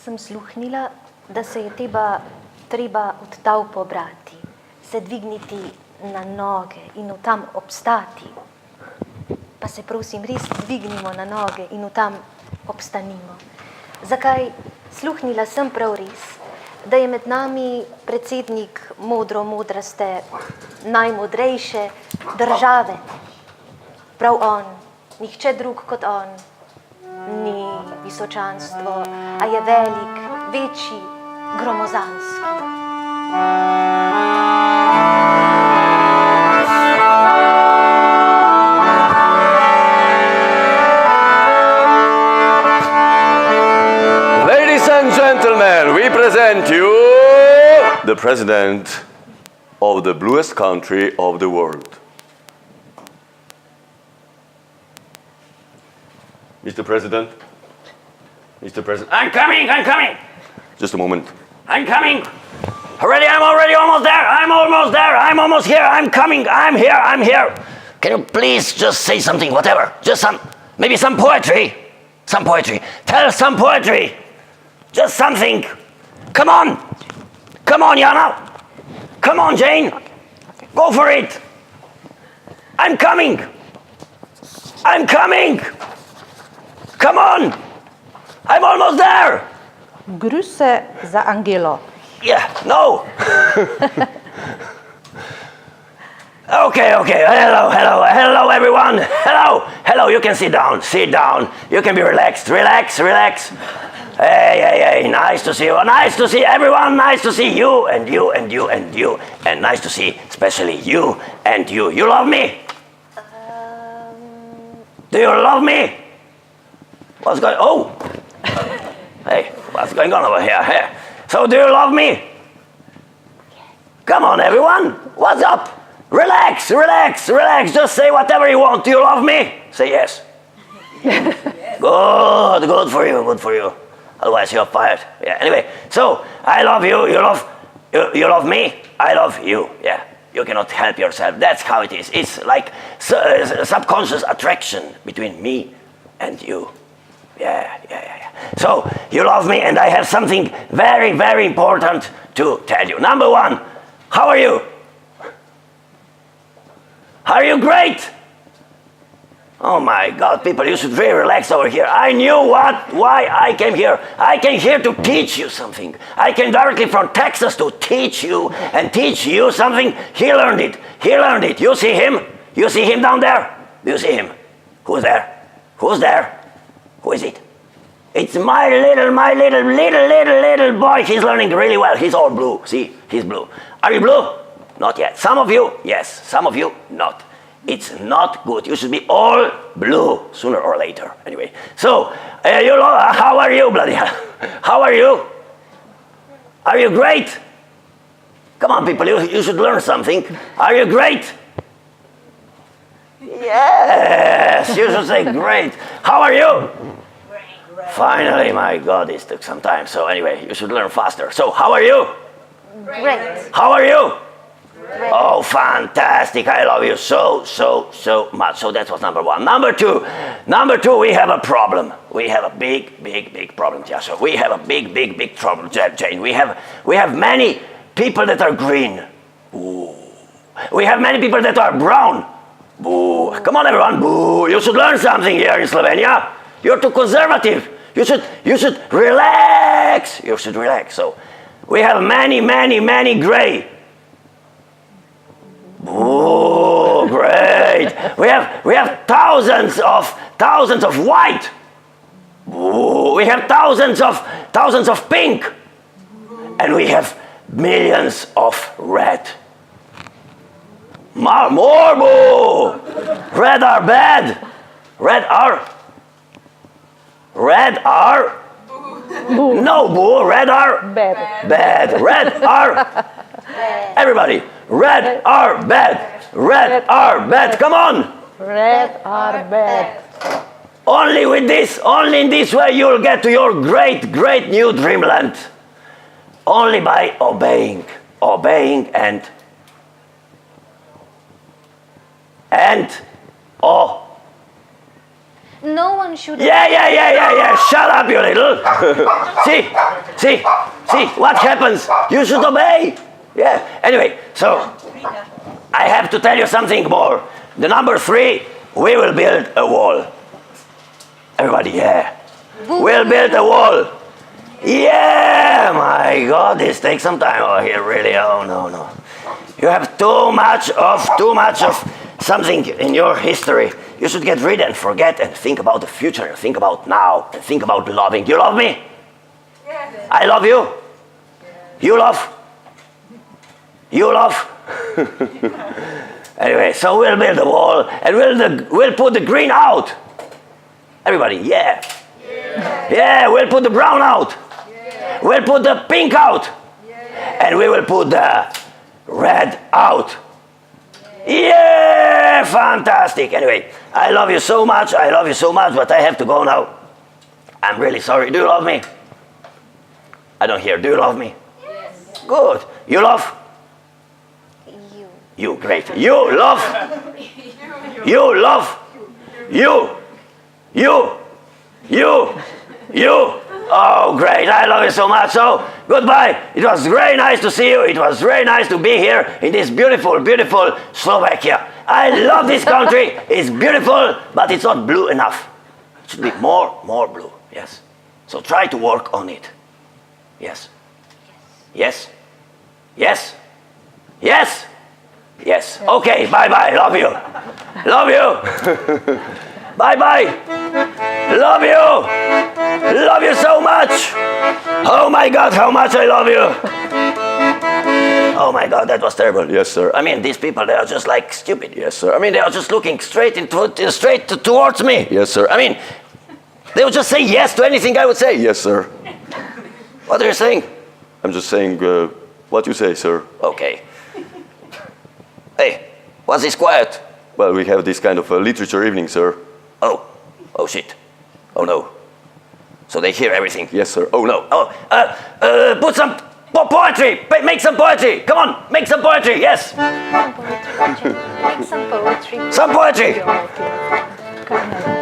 sem sluhnila, da se je treba od tav pobrati, se dvigniti na noge in v tam obstati. Pa se prosim res dvignimo na noge in v tam obstanimo. Zakaj? Sluhnila sem prav res, da je med nami predsednik modraste, najmodrejše države. Prav on, nihče drug kot on, ni visočanstvo, a je velik, večji, gromozanski. Ladies and gentlemen, we present you the president of the bluest country of the world. Mr. President, I'm coming. just a moment. I'm coming. I'm already almost there. I'm almost here. I'm coming. I'm here. Can you please just say something, whatever? Just maybe some poetry. Tell some poetry. Just something. Come on, Jana. Come on, Jane. Go for it. I'm coming. Come on. I'm almost there. Grüße za Angelo. Yeah, no. Okay. Hello, everyone. Hello. You can sit down. You can be relaxed. Relax. Hey. Nice to see you. Nice to see everyone. Nice to see you and you. And nice to see especially you and you. You love me? Do you love me? What's going on? Oh! Hey, what's going on over here? Hey. So, do you love me? Come on, everyone. What's up? Relax. Just say whatever you want. Do you love me? Say yes. Good for you. Otherwise, you're fired. Yeah. Anyway, so I love you. You love me. I love you. Yeah. You cannot help yourself. That's how it is. It's like subconscious attraction between me and you. Yeah. So, you love me, and I have something very, very important to tell you. Number one, how are you? Are you great? Oh my God, people, you should really relax over here. I knew why I came here. I came here to teach you something. I came directly from Texas to teach you something. He learned it. You see him? You see him down there? Do you see him? Who's there? Who is it? It's my little boy. He's learning really well. He's all blue. See, he's blue. Are you blue? Not yet. Some of you, yes. Some of you, not. It's not good. You should be all blue sooner or later. Anyway, so how are you, bloody hell? How are you? Are you great? Come on, people. You should learn something. Are you great? Yes, you should say great. How are you? Great. Finally, my God, this took some time. So anyway, you should learn faster. So how are you? Great. How are you? Great. Oh, fantastic. I love you so much. So that was number one. Number two, we have a problem. We have a big problem, Jasha. We have a big problem, Jane. We have many people that are green. Ooh. We have many people that are brown. Boo. Come on, everyone. Boo. You should learn something here in Slovenia. You're too conservative. You should relax. So we have many gray. Boo. Great. We have thousands of white. Boo. We have thousands of pink. And we have millions of red. More boo! Red are bad. Red are no boo. Red are bad. Red are everybody. Red are bad. Red are bad. Come on. Red are bad. Only in this way you'll get to your great new dreamland. Only by obeying No, no one should... Yeah. Shut up, you little. See, what happens? You should obey. Yeah. Anyway, so I have to tell you something more. The number 3, we will build a wall. Everybody, yeah. We'll build a wall. Yeah, my God, this takes some time over here, really. Oh, no. You have too much of something in your history. You should get rid and forget and think about the future and think about now and think about loving. You love me? Yes. I love you? You love? You love? Anyway, so we'll build a wall and we'll put the green out. Everybody, yeah. Yeah, we'll put the brown out. Yeah. We'll put the pink out. Yeah. And we will put the red out. Yeah, fantastic. Anyway, I love you so much, but I have to go now. I'm really sorry. Do you love me? I don't hear. Do you love me? Yes. Good. You love? You, great. You love? You love? You. Oh, great. I love you so much. So, goodbye. It was very nice to see you. It was very nice to be here in this beautiful, beautiful Slovakia. I love this country. It's beautiful, but it's not blue enough. It should be more blue. Yes. So try to work on it. Yes. Yes. Yes. Yes. Yes. Okay. Bye-bye. Love you. Love you. Bye-bye. Love you. Love you so much. Oh my God, how much I love you. Oh my God, that was terrible. Yes, sir. I mean, these people, they are just like stupid. Yes, sir. I mean, they are just looking straight towards me. Yes, sir. I mean, they would just say yes to anything I would say. Yes, sir. What are you saying? I'm just saying what you say, sir. Okay. Hey, what's this quiet? Well, we have this kind of literature evening, sir. Oh shit. Oh no. So they hear everything. Yes, sir. Oh no. Put some poetry. Make some poetry. Come on, make some poetry. Yes. Make some poetry. Some poetry. Carmela.